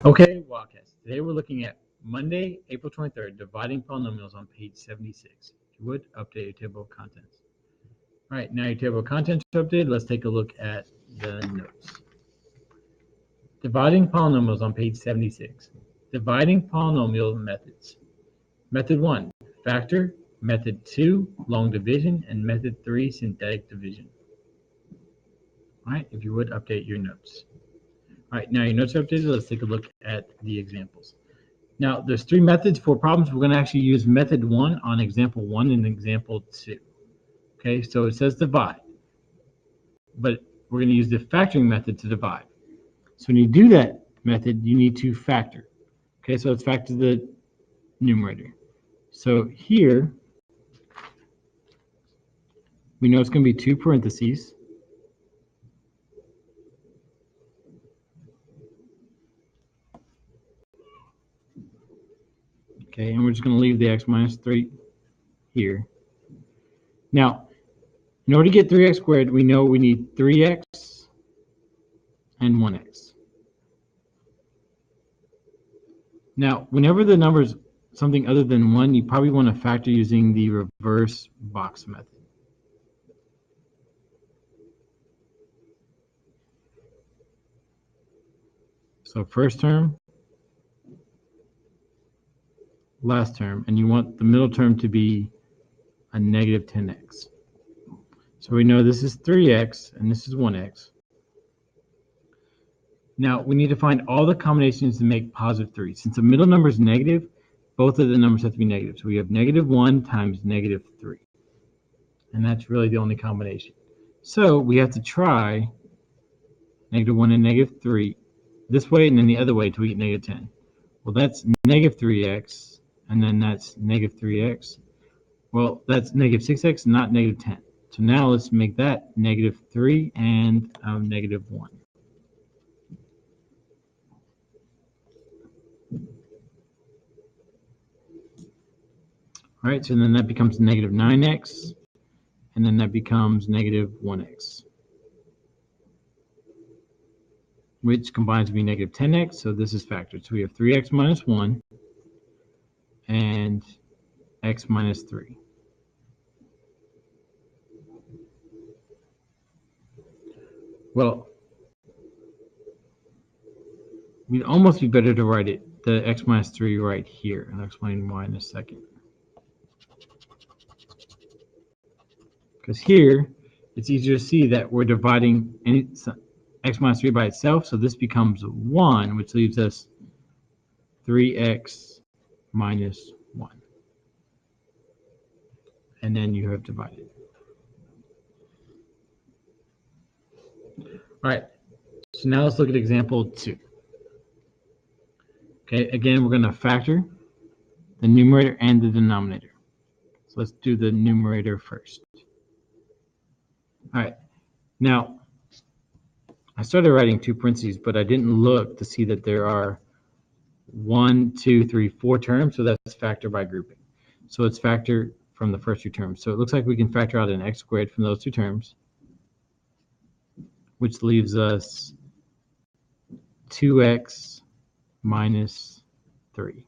Okay, Wildcats. Today we're looking at Monday, April 23rd, dividing polynomials on page 76. If you would, update your table of contents. All right, now your table of contents are updated. Let's take a look at the notes. Dividing polynomials on page 76. Dividing polynomial methods. Method 1, factor. Method 2, long division. And method 3, synthetic division. All right, if you would, update your notes. All right, now your notes are updated. Let's take a look at the examples. Now, there's three methods for problems. We're going to actually use method 1 on example 1 and example 2. Okay, so it says divide, but we're going to use the factoring method to divide. So when you do that method, you need to factor. Okay, so let's factor the numerator. So here, we know it's going to be 2 parentheses. Okay, and we're just going to leave the x minus 3 here. Now, in order to get 3x squared, we know we need 3x and 1x. Now, whenever the number is something other than 1, you probably want to factor using the reverse box method. So first term, last term, and you want the middle term to be a negative 10x. So we know this is 3x and this is 1x. Now we need to find all the combinations to make positive 3. Since the middle number is negative, both of the numbers have to be negative. So we have negative 1 times negative 3. And that's really the only combination. So we have to try negative 1 and negative 3 this way and then the other way till we get negative 10. Well, that's negative 3x, and then that's negative 3x. Well, that's negative 6x, not negative 10. So now let's make that negative 3 and negative 1. All right, so then that becomes negative 9x, and then that becomes negative 1x, which combines to be negative 10x, so this is factored. So we have 3x minus 1 and x minus 3. Well, we'd almost be better to write it, the x minus 3 right here, and I'll explain why in a second. Because here, it's easier to see that we're dividing x minus 3 by itself, so this becomes 1, which leaves us 3x minus 1. And then you have divided. All right, so now let's look at example 2. Okay, again, we're going to factor the numerator and the denominator. So let's do the numerator first. All right, now I started writing 2 parentheses, but I didn't look to see that there are 1, 2, 3, 4 terms, so that's factor by grouping. So it's factor from the first 2 terms. So it looks like we can factor out an x squared from those 2 terms, which leaves us 2x minus 3.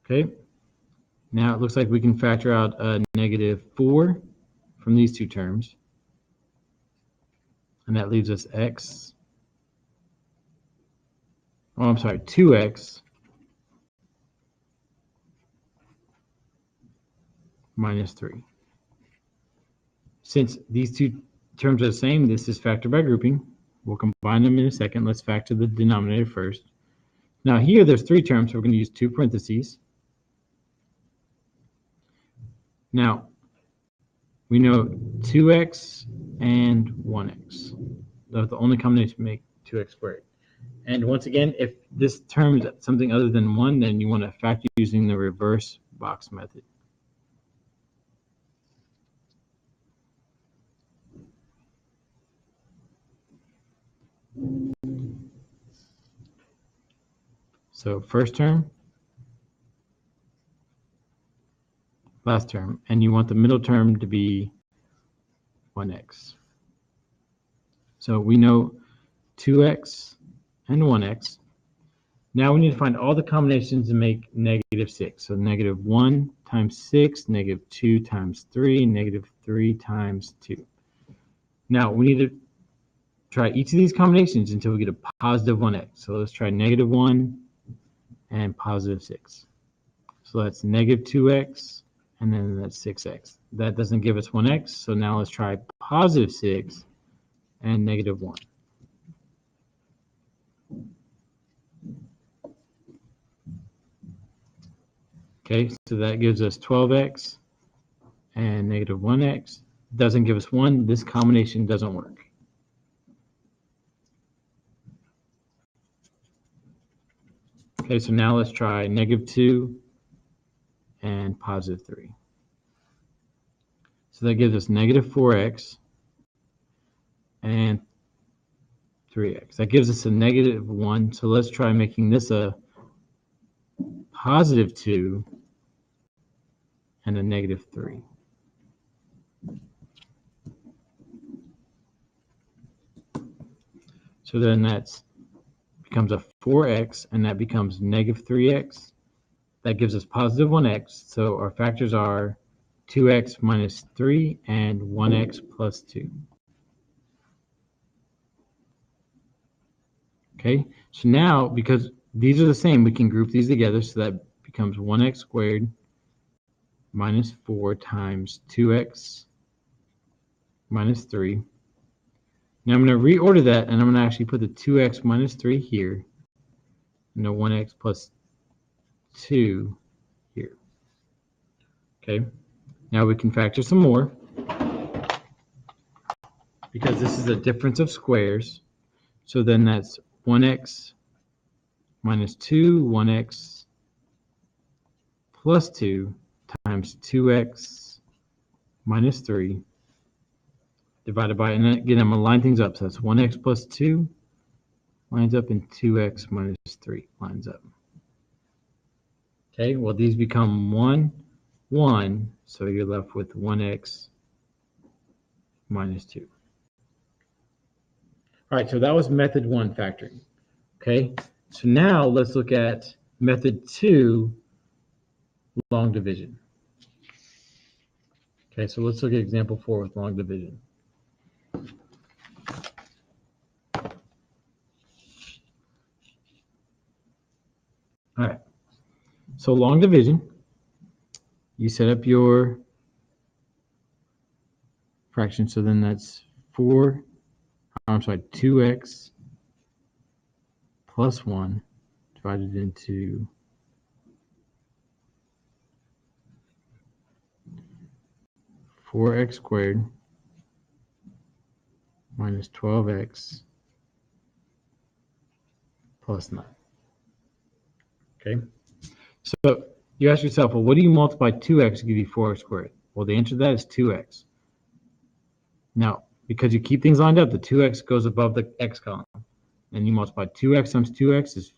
Okay, now it looks like we can factor out a negative 4 from these 2 terms, and that leaves us 2x minus 3. Since these 2 terms are the same, this is factor by grouping. We'll combine them in a second. Let's factor the denominator first. Now here there's 3 terms, so we're going to use 2 parentheses. Now, we know 2x and 1x. Those are the only combination to make 2x squared. And once again, if this term is something other than 1, then you want to factor using the reverse box method. So first term, last term, and you want the middle term to be 1x. So we know 2x and 1x. Now we need to find all the combinations to make negative 6. So negative 1 times 6, negative 2 times 3, negative 3 times 2. Now we need to try each of these combinations until we get a positive 1x. So let's try negative 1 and positive 6. So that's negative 2x, and then that's 6x. That doesn't give us 1x, so now let's try positive 6 and negative 1. Okay, so that gives us 12x and negative 1x. Doesn't give us 1. This combination doesn't work. Okay, so now let's try negative 2 and positive 3. So that gives us negative 4x and 3x. That gives us a negative 1. So let's try making this a positive 2 and a negative 3. So then that becomes a 4x, and that becomes negative 3x. That gives us positive 1x. So our factors are 2x minus 3 and 1x plus 2. Okay, so now because these are the same, we can group these together. So that becomes 1x squared minus 4 times 2x minus 3. Now I'm going to reorder that, and I'm going to actually put the 2x minus 3 here, and the 1x plus 2 here. Okay, now we can factor some more, because this is a difference of squares. So then that's 1x minus 2, 1x plus 2 times 2x minus 3 divided by, and again, I'm going to line things up. So that's 1x plus 2 lines up, and 2x minus 3 lines up. Okay, well, these become 1, 1, so you're left with 1x minus 2. All right, so that was method 1, factoring. Okay, so now let's look at method 2, long division. Okay, so let's look at example 4 with long division. All right, so long division, you set up your fraction, so then that's 2x plus 1 divided into 4x squared minus 12x plus 9. Okay, so you ask yourself, well, what do you multiply 2x to give you 4x squared? Well, the answer to that is 2x. Now, because you keep things lined up, the 2x goes above the x column. And you multiply 2x times 2x is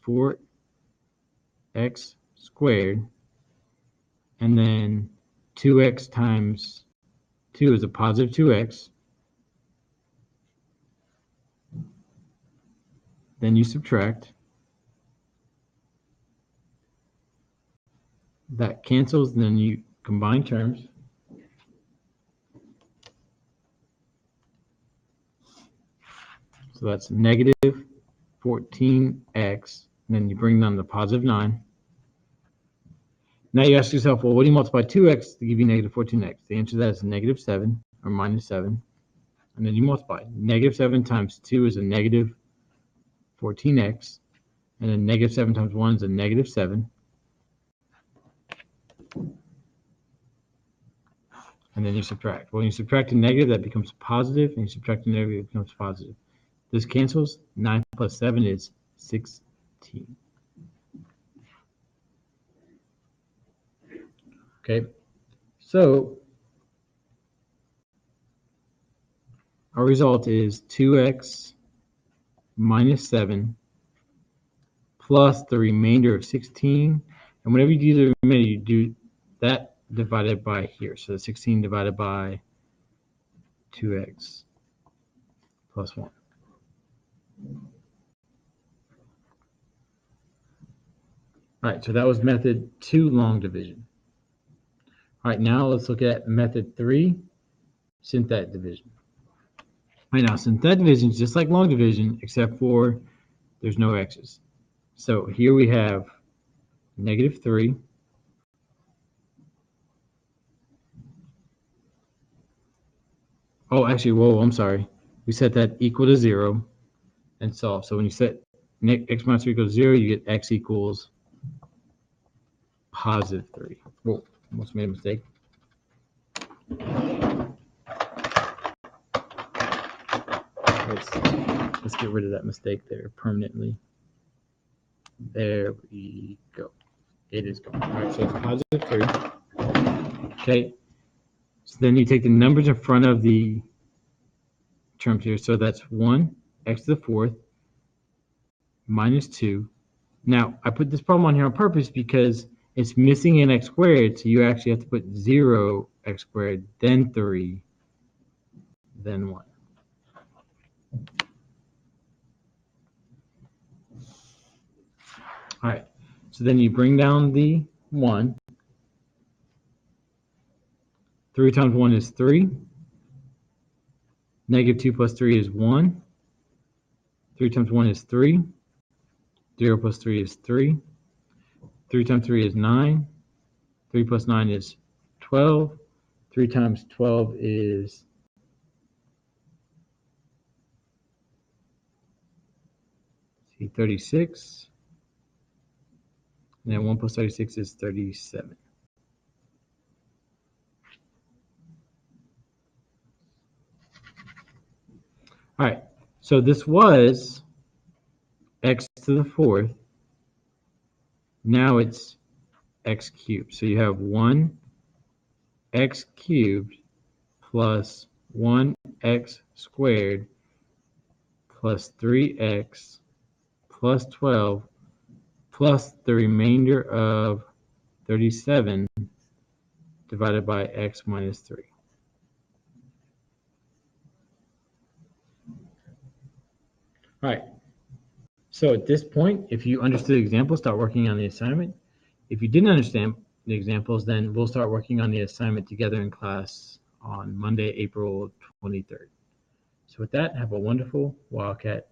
4x squared. And then 2x times 2 is a positive 2x. Then you subtract. That cancels, and then you combine terms. So that's negative 14x, and then you bring down the positive 9. Now you ask yourself, well, what do you multiply 2x to give you negative 14x? The answer to that is negative 7, or minus 7. And then you multiply. Negative 7 times 2 is a negative 14x, and then negative 7 times 1 is a negative 7. And then you subtract. When you subtract a negative, that becomes positive, and you subtract a negative, it becomes positive. This cancels. 9 plus 7 is 16. Okay, so our result is 2x minus 7 plus the remainder of 16. And whenever you do the remainder, you do that divided by here. So 16 divided by 2x plus 1. All right, so that was method 2, long division. All right, now let's look at method 3, synthetic division. All right, now synthetic division is just like long division, except for there's no x's. So here we have -3. Oh, actually, whoa, I'm sorry. We set that equal to 0 and solve. So when you set x minus 3 equals 0, you get x equals +3. Whoa, almost made a mistake. Let's get rid of that mistake there permanently. There we go. It is gone. All right, so it's +3. Okay. So then you take the numbers in front of the terms here. So that's 1, x to the 4th, minus 2. Now, I put this problem on here on purpose because it's missing an x squared, so you actually have to put 0 x squared, then 3, then 1. All right, so then you bring down the 1. 3 times 1 is 3. -2 plus 3 is 1. 3 times 1 is 3. 0 plus 3 is 3. 3 times 3 is 9. 3 plus 9 is 12. 3 times 12 is 36. And then 1 plus 36 is 37. All right, so this was x to the 4th. Now it's x cubed. So you have 1 x cubed plus 1x squared plus 3x plus 12 plus the remainder of 37 divided by x minus 3. All right. So at this point, if you understood the example, start working on the assignment. If you didn't understand the examples, then we'll start working on the assignment together in class on Monday, April 23rd. So with that, have a wonderful Wildcat